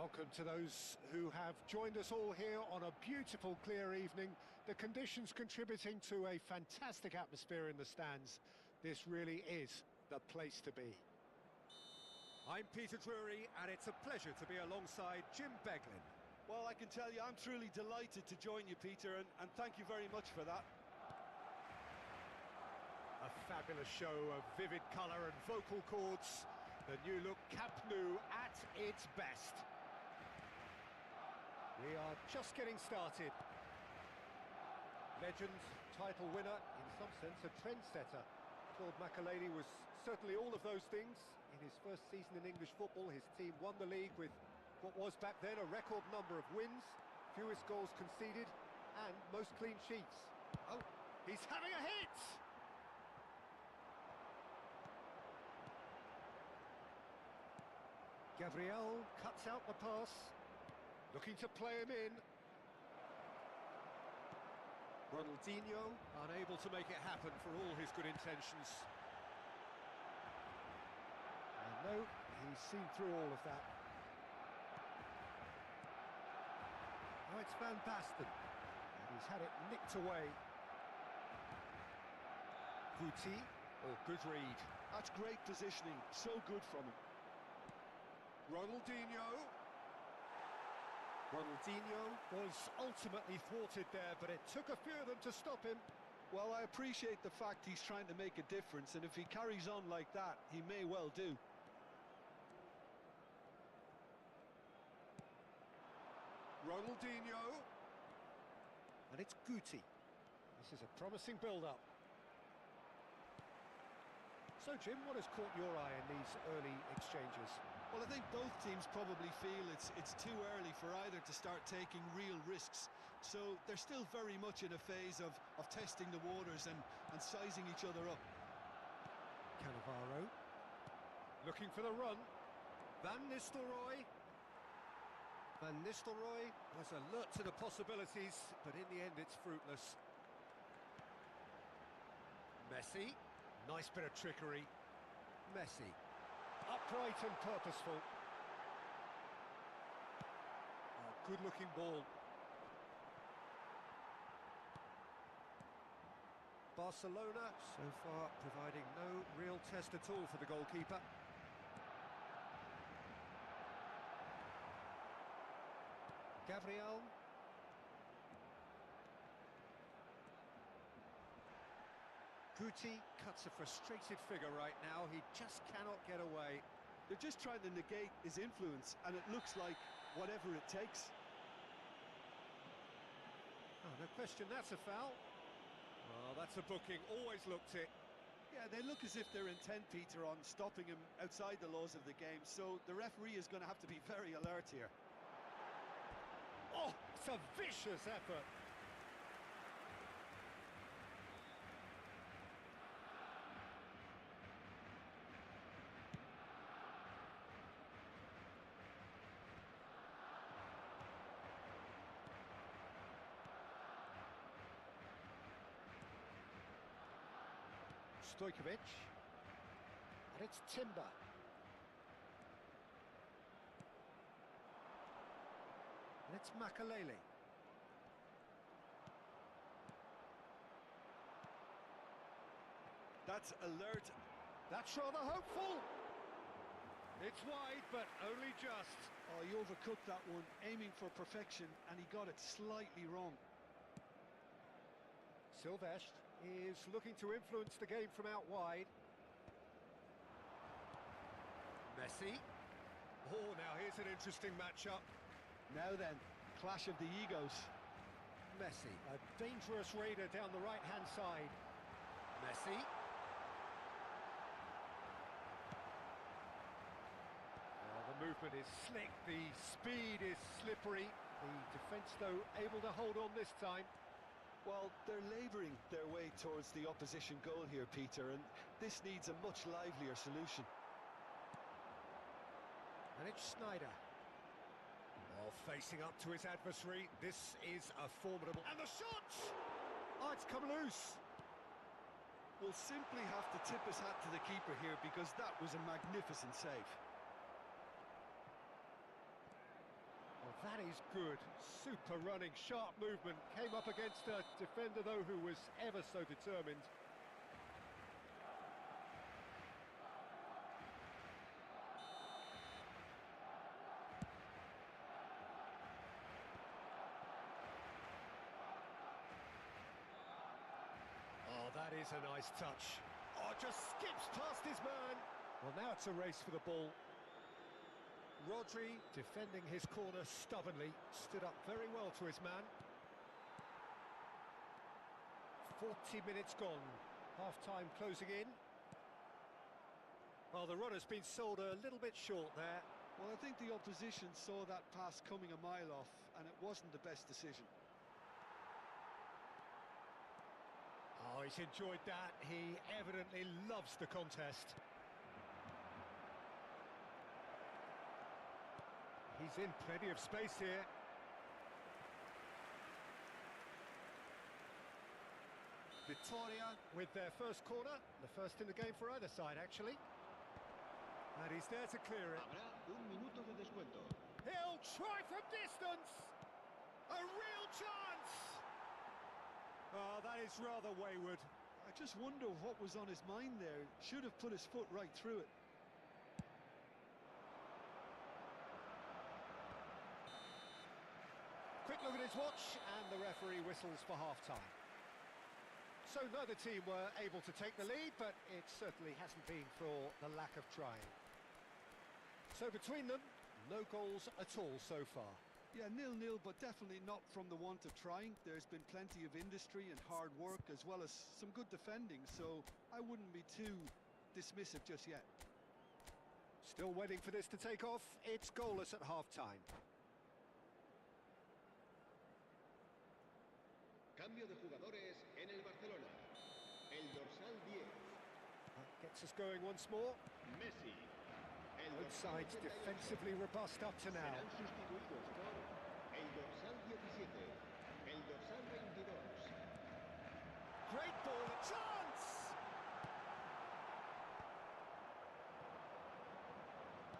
Welcome to those who have joined us all here on a beautiful, clear evening. The conditions contributing to a fantastic atmosphere in the stands. This really is the place to be. I'm Peter Drury, and it's a pleasure to be alongside Jim Beglin. Well, I can tell you, I'm truly delighted to join you, Peter, and thank you very much for that. A fabulous show of vivid colour and vocal cords. The new look Camp Nou at its best. We are just getting started. Legend, title winner, in some sense a trendsetter. Claude Makélélé was certainly all of those things. In his first season in English football, his team won the league with what was back then a record number of wins, fewest goals conceded, and most clean sheets. Oh, he's having a hit! Gabriel cuts out the pass, looking to play him in. Ronaldinho unable to make it happen for all his good intentions. And no, he's seen through all of that. Now it's Van Basten, and he's had it nicked away. Guti, good read. That's great positioning, so good from him. Ronaldinho was ultimately thwarted there, but it took a few of them to stop him. Well, I appreciate the fact he's trying to make a difference, and if he carries on like that, he may well do. Ronaldinho. And it's Guti. This is a promising build-up. So, Jim, what has caught your eye in these early exchanges? Well, I think both teams probably feel it's too early for either to start taking real risks. So they're still very much in a phase of testing the waters and sizing each other up. Cannavaro. Looking for the run. Van Nistelrooy. Van Nistelrooy was alert to the possibilities, but in the end it's fruitless. Messi. Nice bit of trickery. Messi. Upright and purposeful. Oh, good-looking ball. Barcelona, so far, providing no real test at all for the goalkeeper. Gabriel. Guti cuts a frustrated figure right now. He just cannot get away. They're just trying to negate his influence, and it looks like whatever it takes. Oh, no question, that's a foul. Well, that's a booking, always looked it. Yeah, they look as if they're intent, Peter, on stopping him outside the laws of the game, so the referee is going to have to be very alert here. Oh, it's a vicious effort. Stojkovic, and it's Timber. And it's Makélélé. That's alert. That's rather hopeful. It's wide, but only just. Oh, he overcooked that one, aiming for perfection, and he got it slightly wrong. Silvestre is looking to influence the game from out wide. Messi. Oh, now here's an interesting matchup. Now then, clash of the egos. Messi, a dangerous raider down the right-hand side. Messi. Well, the movement is slick, the speed is slippery. The defence, though, able to hold on this time. Well, they're labouring their way towards the opposition goal here, Peter, and this needs a much livelier solution. And it's Sneijder. Oh, facing up to his adversary. This is a formidable... And the shot! Oh, it's come loose. We'll simply have to tip his hat to the keeper here because that was a magnificent save. That is good. Super running, sharp movement. Came up against a defender, though, who was ever so determined. Oh, that is a nice touch. Oh, just skips past his man. Well, now it's a race for the ball. Rodri, defending his corner stubbornly, stood up very well to his man. 40 minutes gone, half-time closing in. Well, the runner's been sold a little bit short there. Well, I think the opposition saw that pass coming a mile off, and it wasn't the best decision. Oh, he's enjoyed that. He evidently loves the contest. He's in plenty of space here. Victoria with their first corner, the first in the game for either side, actually. And he's there to clear it. Habrá un minuto de descuento. He'll try from distance! A real chance! Oh, that is rather wayward. I just wonder what was on his mind there. Should have put his foot right through it. Quick look at his watch, and the referee whistles for half-time. So neither team were able to take the lead, but it certainly hasn't been for the lack of trying. So between them, no goals at all so far. Yeah, 0-0, but definitely not from the want of trying. There's been plenty of industry and hard work, as well as some good defending, so I wouldn't be too dismissive just yet. Still waiting for this to take off. It's goalless at half-time. Cambio de jugadores en el Barcelona. El dorsal 10. That gets us going once more. Messi. El Both dorsal sides 88 defensively robust up to now. serán sustituidos por el dorsal 17. El dorsal 22. Great ball, a chance!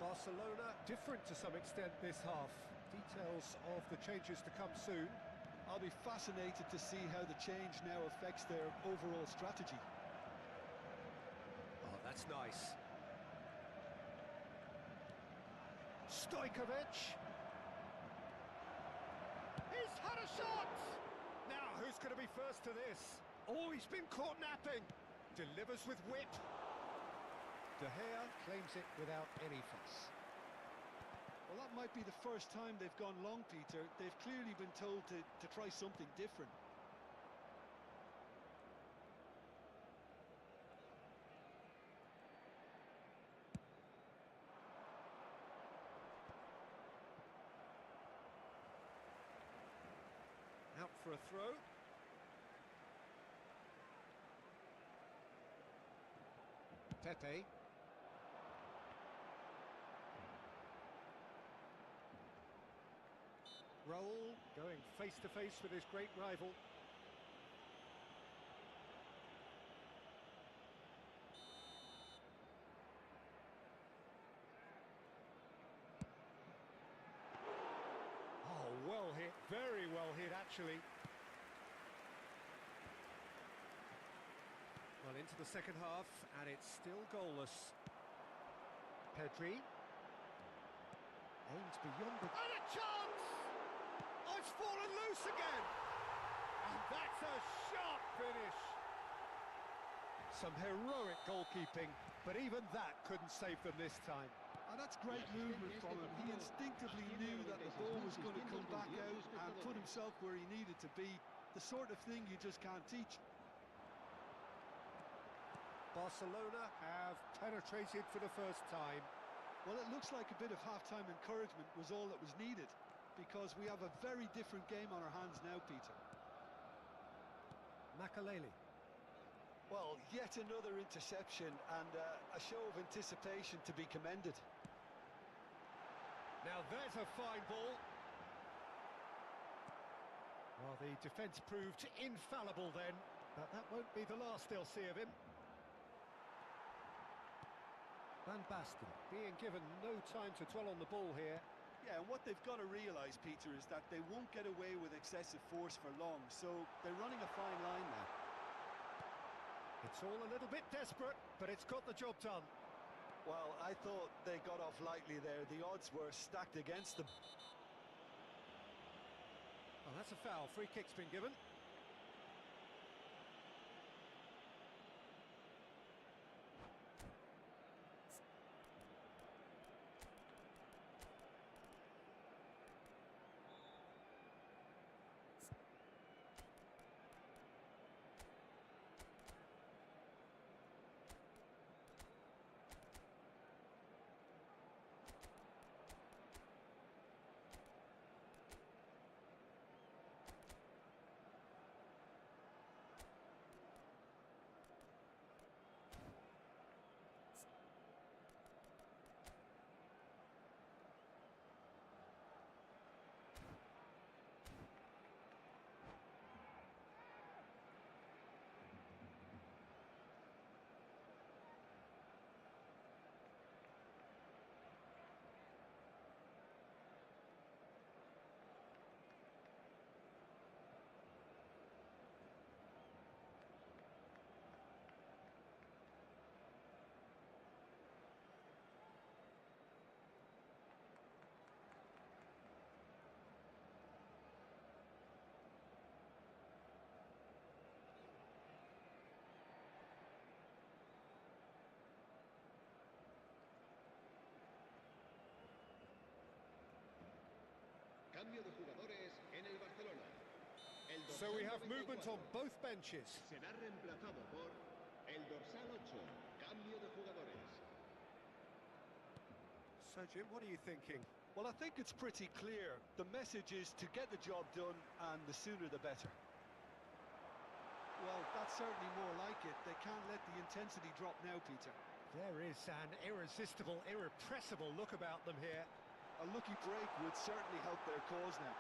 Barcelona different to some extent this half. Details of the changes to come soon. I'll be fascinated to see how the change now affects their overall strategy. Oh, that's nice. Stojkovic. He's had a shot! Now, who's going to be first to this? Oh, he's been caught napping. Delivers with whip. De Gea claims it without any fuss. Well, that might be the first time they've gone long, Peter. They've clearly been told to try something different. Out for a throw. Pepe. Raul going face to face with his great rival. Oh, well hit, very well hit actually. Well, into the second half, and it's still goalless. Pedri. Aims beyond the... And a chance! Oh, it's fallen loose again! And that's a sharp finish! Some heroic goalkeeping, but even that couldn't save them this time. And that's great movement from him. He instinctively knew that the ball was going to come back out and put himself where he needed to be. The sort of thing you just can't teach. Barcelona have penetrated for the first time. Well, it looks like a bit of half-time encouragement was all that was needed, because we have a very different game on our hands now, Peter. Makelele. Well, yet another interception and a show of anticipation to be commended. Now there's a fine ball. Well, the defence proved infallible then, but that won't be the last they'll see of him. Van Basten being given no time to dwell on the ball here. Yeah, and what they've got to realise, Peter, is that they won't get away with excessive force for long, so they're running a fine line now. It's all a little bit desperate, but it's got the job done. Well, I thought they got off lightly there. The odds were stacked against them. Oh, that's a foul. Free kick's been given. Cambio de jugadores en el Barcelona. El So we dorsal have movement 94 on both benches. será reemplazado por el dorsal 8. Cambio de jugadores. So, Jim, what are you thinking? Well, I think it's pretty clear. The message is to get the job done, and the sooner the better. Well, that's certainly more like it. They can't let the intensity drop now, Peter. There is an irresistible, irrepressible look about them here. A lucky break would certainly help their cause now.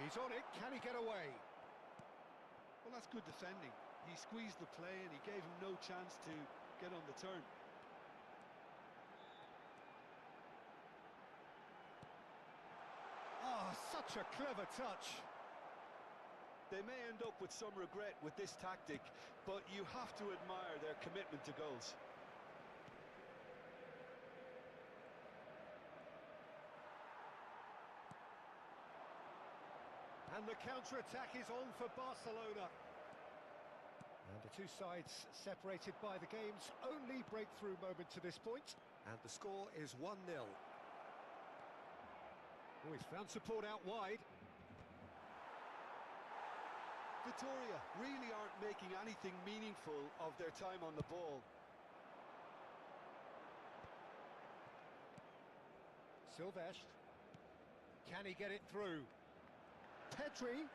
He's on it. Can he get away? Well, that's good defending. He squeezed the play and he gave him no chance to get on the turn. Oh, such a clever touch. They may end up with some regret with this tactic, but you have to admire their commitment to goals. And the counter-attack is on for Barcelona. And the two sides separated by the game's only breakthrough moment to this point. And the score is 1-0. Oh, he's found support out wide. Vitoria really aren't making anything meaningful of their time on the ball. Silvesh. Can he get it through? Pedri.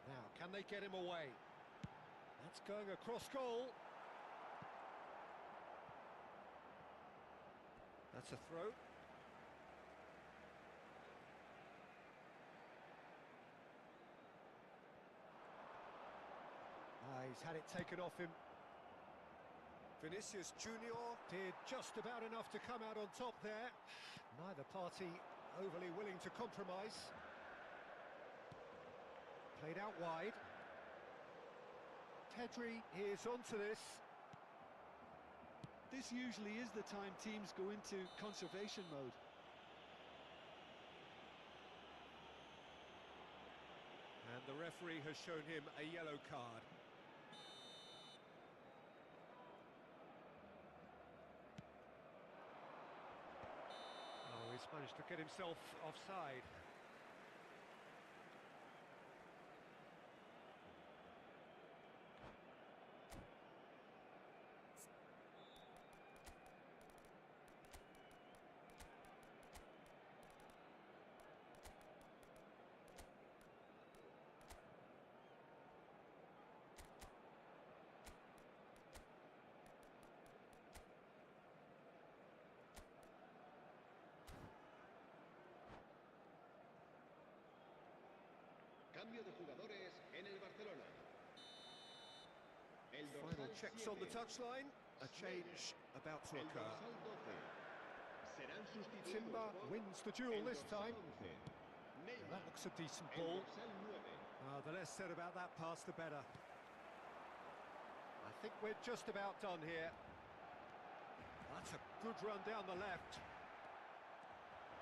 Now, can they get him away? That's going across goal. That's a throw. He's had it taken off him. Vinicius Junior did just about enough to come out on top there. Neither party overly willing to compromise. Played out wide. Pedri is onto this. This usually is the time teams go into conservation mode. And the referee has shown him a yellow card. Oh, he's managed to get himself offside. Cambio de jugadores en el Barcelona. El Final dorsal checks on the 7 touchline. A change about to El occur. dorsal 12. Serán sustituidos Timber por wins the duel el this dorsal time. 11. Now Neymar. that looks a decent El ball. dorsal 9. The less said about that pass, the better. I think we're just about done here. That's a good run down the left.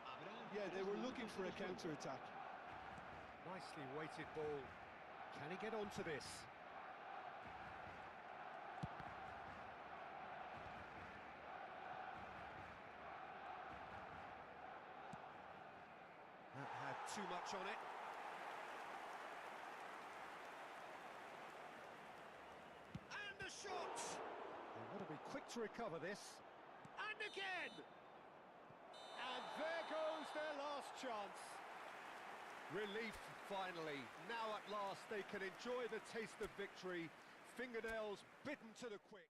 Habrá Yeah, they 3 were looking minutos for de a descuento. counter-attack. Nicely weighted ball. Can he get onto this? That had too much on it. And a shot! They want to be quick to recover this. And again! And there goes their last chance. Relief, finally. Now at last they can enjoy the taste of victory. Fingernails bitten to the quick.